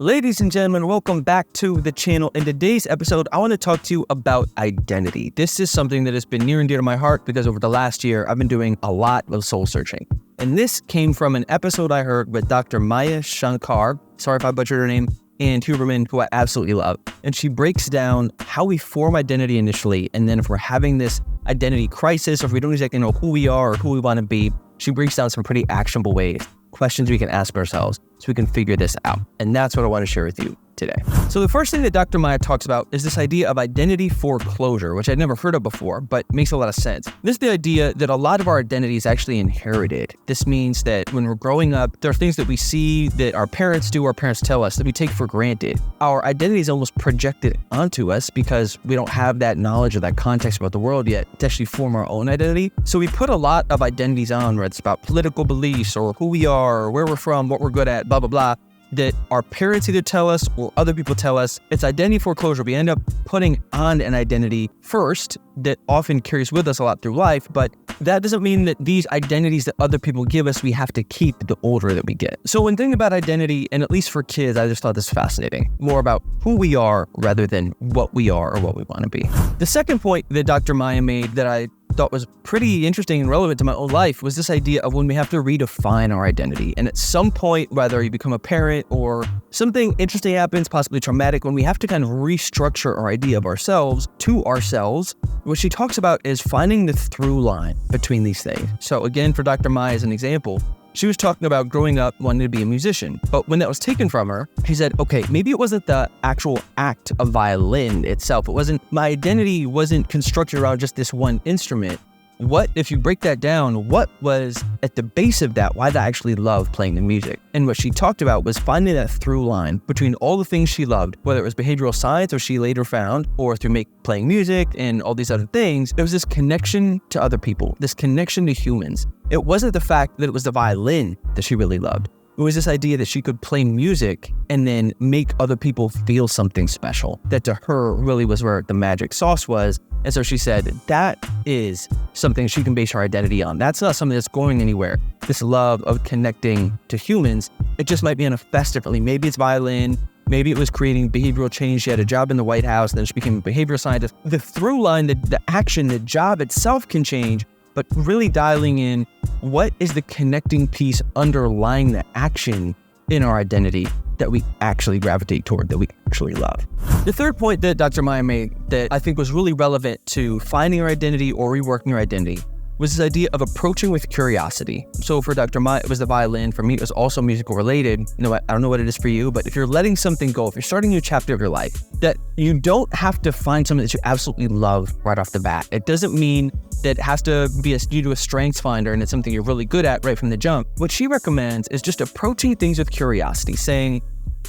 Ladies and gentlemen, welcome back to the channel. In today's episode, I want to talk to you about identity. This is something that has been near and dear to my heart because over the last year, I've been doing a lot of soul searching. And this came from an episode I heard with Dr. Shankar, sorry if I butchered her name, and Huberman, who I absolutely love. And she breaks down how we form identity initially, and then if we're having this identity crisis, or if we don't exactly know who we are or who we want to be, she breaks down some pretty actionable ways, questions we can ask ourselves so we can figure this out. And that's what I want to share with you today. So the first thing that Dr. Maya talks about is this idea of identity foreclosure, which I'd never heard of before, but makes a lot of sense. This is the idea that a lot of our identity is actually inherited. This means that when we're growing up, there are things that we see that our parents do, our parents tell us, that we take for granted. Our identity is almost projected onto us because we don't have that knowledge or that context about the world yet to actually form our own identity. So we put a lot of identities on, whether it's about political beliefs or who we are or where we're from, what we're good at, blah, blah, blah, that our parents either tell us or other people tell us. It's identity foreclosure. We end up putting on an identity first that often carries with us a lot through life, but that doesn't mean that these identities that other people give us, we have to keep the older that we get. So when thinking about identity, and at least for kids, I just thought this fascinating, more about who we are rather than what we are or what we want to be. The second point that Dr. Maya made that I thought was pretty interesting and relevant to my own life was this idea of when we have to redefine our identity. And at some point, whether you become a parent or something interesting happens, possibly traumatic, when we have to kind of restructure our idea of ourselves to ourselves, what she talks about is finding the through line between these things. So again, for Dr. Maya as an example, she was talking about growing up wanting to be a musician, but when that was taken from her, she said, okay, maybe it wasn't the actual act of violin itself. My identity wasn't constructed around just this one instrument. What, if you break that down, what was at the base of that? Why did I actually love playing the music? And what she talked about was finding that through line between all the things she loved, whether it was behavioral science, or she later found, or through playing music and all these other things. There was this connection to other people, this connection to humans. It wasn't the fact that it was the violin that she really loved. It was this idea that she could play music and then make other people feel something special. That to her really was where the magic sauce was. And so she said, that is something she can base her identity on. That's not something that's going anywhere. This love of connecting to humans, it just might manifest differently. Maybe it's violin. Maybe it was creating behavioral change. She had a job in the White House, and then she became a behavioral scientist. The through line, the action, the job itself can change, but really dialing in what is the connecting piece underlying the action in our identity that we actually gravitate toward, that we actually love. The third point that Dr. Maya made that I think was really relevant to finding our identity or reworking our identity was this idea of approaching with curiosity. So for Dr. Maya, it was the violin. For me, it was also musical related. You know what? I don't know what it is for you, but if you're letting something go, if you're starting a new chapter of your life, that you don't have to find something that you absolutely love right off the bat. It doesn't mean that it has to be due to a strengths finder and it's something you're really good at right from the jump. What she recommends is just approaching things with curiosity, saying,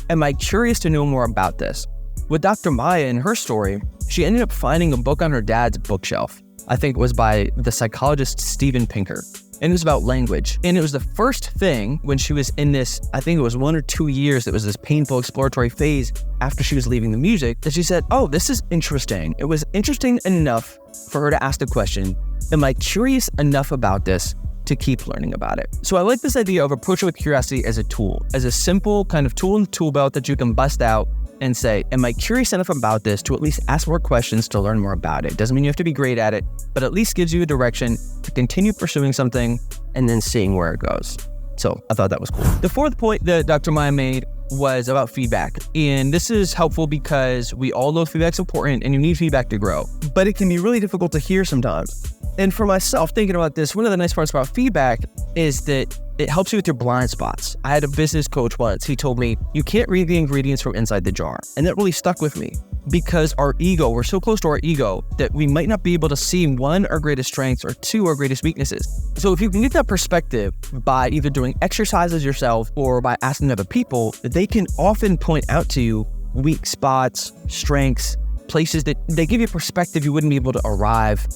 am I curious to know more about this? With Dr. Maya in her story, she ended up finding a book on her dad's bookshelf. I think it was by the psychologist Steven Pinker. And it was about language. And it was the first thing when she was in this, I think it was 1 or 2 years, that was this painful exploratory phase after she was leaving the music, that she said, oh, this is interesting. It was interesting enough for her to ask the question, am I curious enough about this to keep learning about it? So I like this idea of approaching with curiosity as a tool, as a simple kind of tool in the tool belt that you can bust out and say, am I curious enough about this to at least ask more questions to learn more about it? Doesn't mean you have to be great at it, but at least gives you a direction to continue pursuing something and then seeing where it goes. So I thought that was cool. The fourth point that Dr. Maya made was about feedback. And this is helpful because we all know feedback's important and you need feedback to grow, but it can be really difficult to hear sometimes. And for myself, thinking about this, one of the nice parts about feedback is that it helps you with your blind spots. I had a business coach once. He told me, you can't read the ingredients from inside the jar. And that really stuck with me because we're so close to our ego that we might not be able to see, one, our greatest strengths, or two, our greatest weaknesses. So if you can get that perspective by either doing exercises yourself or by asking other people, they can often point out to you weak spots, strengths, places that they give you perspective you wouldn't be able to arrive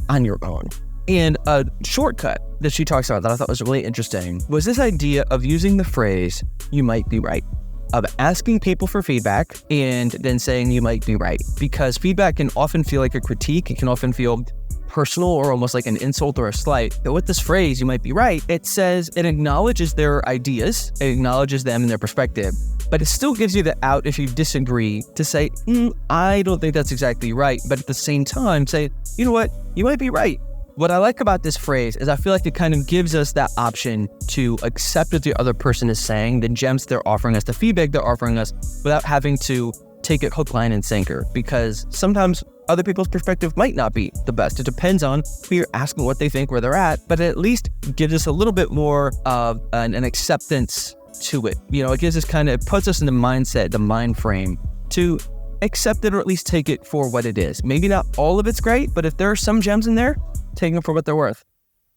on your own. And a shortcut that she talks about that I thought was really interesting was this idea of using the phrase, you might be right, of asking people for feedback and then saying you might be right. Because feedback can often feel like a critique. It can often feel personal or almost like an insult or a slight. But with this phrase, you might be right, it says it acknowledges their ideas, it acknowledges them and their perspective, But it still gives you the out if you disagree to say, I don't think that's exactly right. But at the same time, say, you know what, you might be right. What I like about this phrase is I feel like it kind of gives us that option to accept what the other person is saying, the gems they're offering us, the feedback they're offering us, without having to take it hook, line, and sinker. Because sometimes other people's perspective might not be the best. It depends on who you're asking what they think, where they're at, but it at least gives us a little bit more of an acceptance to it. It gives us it puts us in the mindset, the mind frame to accept it or at least take it for what it is. Maybe not all of it's great, but if there are some gems in there, take them for what they're worth.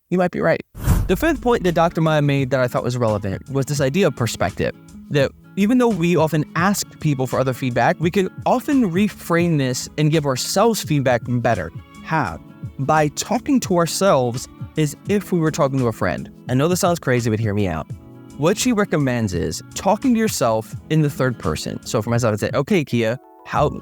You might be right. The fifth point that Dr. Maya made that I thought was relevant was this idea of perspective. That even though we often ask people for other feedback, we can often reframe this and give ourselves feedback better. How? By talking to ourselves as if we were talking to a friend. I know this sounds crazy, but hear me out. What she recommends is talking to yourself in the third person. So for myself, I'd say, okay, Kia,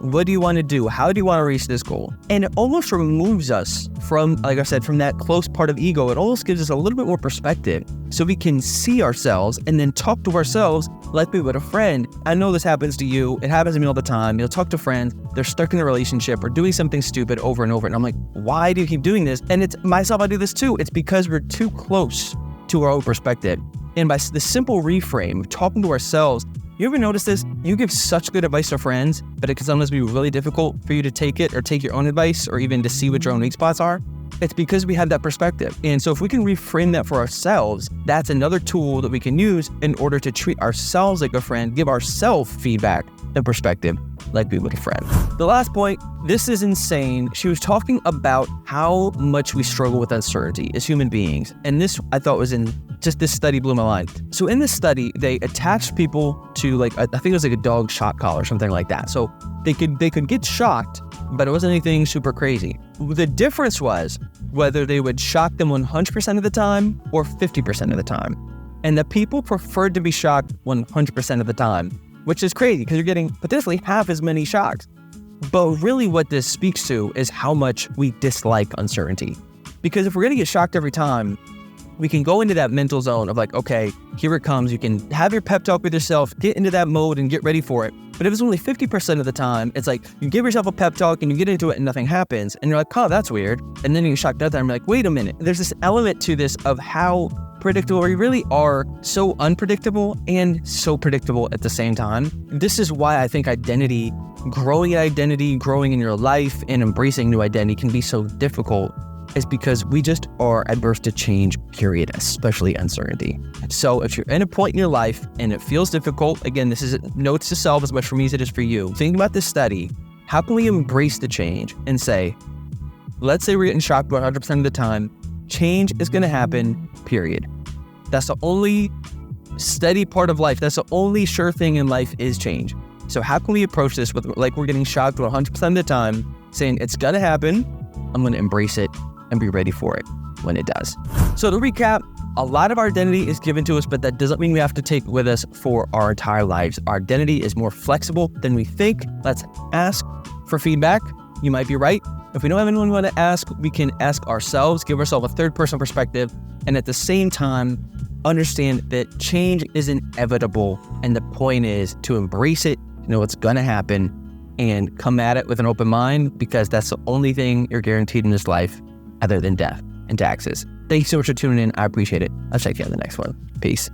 what do you want to do? How do you want to reach this goal? And it almost removes us from, like I said, from that close part of ego. It almost gives us a little bit more perspective so we can see ourselves and then talk to ourselves like we would a friend. I know this happens to you. It happens to me all the time. You'll talk to friends. They're stuck in a relationship or doing something stupid over and over. And I'm like, why do you keep doing this? And it's myself, I do this too. It's because we're too close to our own perspective. And by the simple reframe, talking to ourselves, you ever notice this? You give such good advice to friends, but it can sometimes be really difficult for you to take it or take your own advice or even to see what your own weak spots are. It's because we have that perspective. And so if we can reframe that for ourselves, that's another tool that we can use in order to treat ourselves like a friend, give ourselves feedback and perspective like we would a friend. The last point, this is insane. She was talking about how much we struggle with uncertainty as human beings. And this I thought was this study blew my mind. So in this study, they attached people to I think it was like a dog shock collar or something like that. So they could get shocked, but it wasn't anything super crazy. The difference was whether they would shock them 100% of the time or 50% of the time. And the people preferred to be shocked 100% of the time, which is crazy because you're getting potentially half as many shocks. But really what this speaks to is how much we dislike uncertainty. Because if we're going to get shocked every time, we can go into that mental zone of okay, here it comes. You can have your pep talk with yourself, get into that mode and get ready for it. But if it's only 50% of the time, it's you give yourself a pep talk and you get into it and nothing happens. And you're like, oh, that's weird. And then you get shocked out there and you're like, wait a minute. There's this element to this of how predictable we really are, so unpredictable and so predictable at the same time. This is why I think growing in your life and embracing new identity can be so difficult, is because we just are adverse to change, period, especially uncertainty. So if you're in a point in your life and it feels difficult, again, this is notes to self as much for me as it is for you. Think about this study. How can we embrace the change and say, let's say we're getting shocked 100% of the time, change is going to happen, period. That's the only steady part of life. That's the only sure thing in life is change. So how can we approach this with we're getting shocked 100% of the time, saying it's going to happen, I'm going to embrace it and be ready for it when it does. So to recap, a lot of our identity is given to us, but that doesn't mean we have to take it with us for our entire lives. Our identity is more flexible than we think. Let's ask for feedback. You might be right. If we don't have anyone we want to ask, we can ask ourselves, give ourselves a third person perspective, and at the same time, understand that change is inevitable. And the point is to embrace it, know what's going to happen, and come at it with an open mind, because that's the only thing you're guaranteed in this life other than death and taxes. Thank you so much for tuning in. I appreciate it. I'll check you on the next one. Peace.